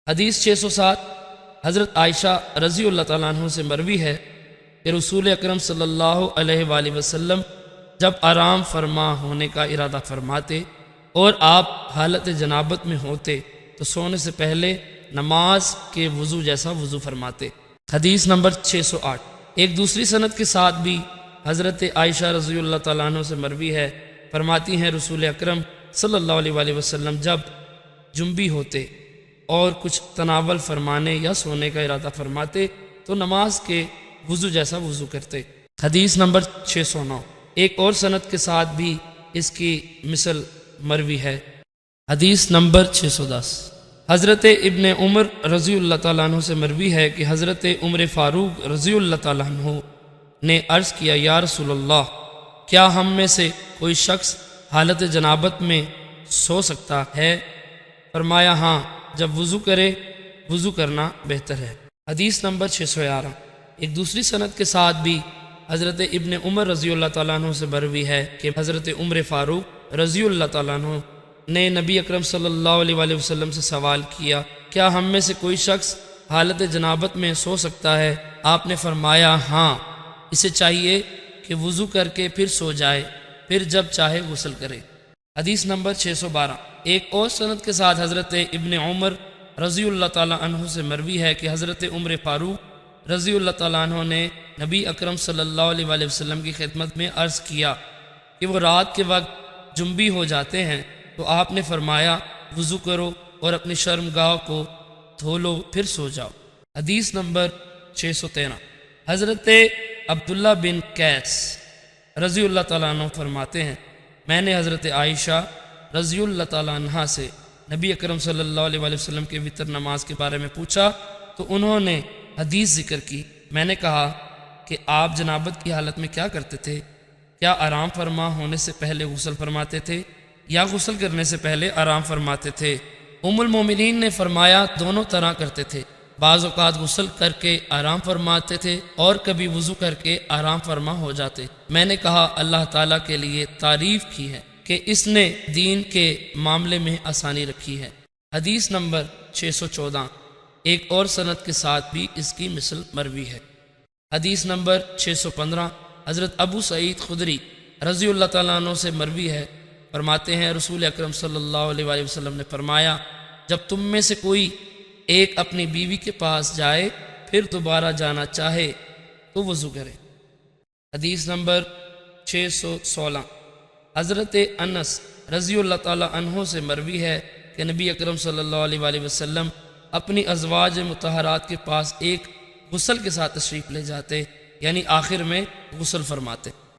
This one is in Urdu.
حدیث 607 حضرت عائشہ رضی اللہ تعالیٰ عنہ سے مروی ہے کہ رسول اکرم صلی اللہ علیہ وآلہ وسلم جب آرام فرما ہونے کا ارادہ فرماتے اور آپ حالت جنابت میں ہوتے تو سونے سے پہلے نماز کے وضو جیسا وضو فرماتے۔ حدیث نمبر 608 ایک دوسری سند کے ساتھ بھی حضرت عائشہ رضی اللہ تعالیٰ عنہ سے مروی ہے، فرماتی ہیں رسول اکرم صلی اللہ علیہ وآلہ وسلم جب جنبی ہوتے اور کچھ تناول فرمانے یا سونے کا ارادہ فرماتے تو نماز کے وضو جیسا وضو کرتے۔ حدیث نمبر 609 ایک اور سند کے ساتھ بھی اس کی مثل مروی ہے۔ حدیث نمبر 610 حضرت ابن عمر رضی اللہ تعالیٰ عنہ سے مروی ہے کہ حضرت عمر فاروق رضی اللہ تعالیٰ عنہ نے عرض کیا یا رسول اللہ، کیا ہم میں سے کوئی شخص حالت جنابت میں سو سکتا ہے؟ فرمایا ہاں، جب وضو کرے وضو کرنا بہتر ہے۔ حدیث نمبر 611 ایک دوسری سند کے ساتھ بھی حضرت ابن عمر رضی اللہ تعالیٰ عنہ سے مروی ہے کہ حضرت عمر فاروق رضی اللہ تعالیٰ عنہ نے نبی اکرم صلی اللہ علیہ وآلہ وسلم سے سوال کیا، کیا ہم میں سے کوئی شخص حالت جنابت میں سو سکتا ہے؟ آپ نے فرمایا ہاں، اسے چاہیے کہ وضو کر کے پھر سو جائے، پھر جب چاہے غسل کرے۔ حدیث نمبر 612 ایک اور سند کے ساتھ حضرت ابن عمر رضی اللہ تعالیٰ عنہ سے مروی ہے کہ حضرت عمر فاروق رضی اللہ تعالیٰ عنہ نے نبی اکرم صلی اللہ علیہ وآلہ وسلم کی خدمت میں عرض کیا کہ وہ رات کے وقت جنبی ہو جاتے ہیں، تو آپ نے فرمایا وضو کرو اور اپنی شرمگاہ کو دھو لو پھر سو جاؤ۔ حدیث نمبر 613 حضرت عبداللہ بن قیس رضی اللہ تعالیٰ عنہ فرماتے ہیں میں نے حضرت عائشہ رضی اللہ تعالیٰ عنہ سے نبی اکرم صلی اللہ علیہ وآلہ وسلم کے وتر نماز کے بارے میں پوچھا تو انہوں نے حدیث ذکر کی۔ میں نے کہا کہ آپ جنابت کی حالت میں کیا کرتے تھے؟ کیا آرام فرما ہونے سے پہلے غسل فرماتے تھے یا غسل کرنے سے پہلے آرام فرماتے تھے؟ ام المومنین نے فرمایا دونوں طرح کرتے تھے، بعض اوقات غسل کر کے آرام فرماتے تھے اور کبھی وضو کر کے آرام فرما ہو جاتے۔ میں نے کہا اللہ تعالیٰ کے لیے تعریف کی ہے کہ اس نے دین کے معاملے میں آسانی رکھی ہے۔ حدیث نمبر 614 ایک اور سند کے ساتھ بھی اس کی مثل مروی ہے۔ حدیث نمبر 615 حضرت ابو سعید خدری رضی اللہ تعالیٰ عنہ سے مروی ہے، فرماتے ہیں رسول اکرم صلی اللہ علیہ وآلہ وسلم نے فرمایا جب تم میں سے کوئی ایک اپنی بیوی کے پاس جائے پھر دوبارہ جانا چاہے تو وضو کرے۔ حدیث نمبر 616 حضرت انس رضی اللہ تعالیٰ عنہ سے مروی ہے کہ نبی اکرم صلی اللہ علیہ وآلہ وسلم اپنی ازواج مطہرات کے پاس ایک غسل کے ساتھ تشریف لے جاتے، یعنی آخر میں غسل فرماتے۔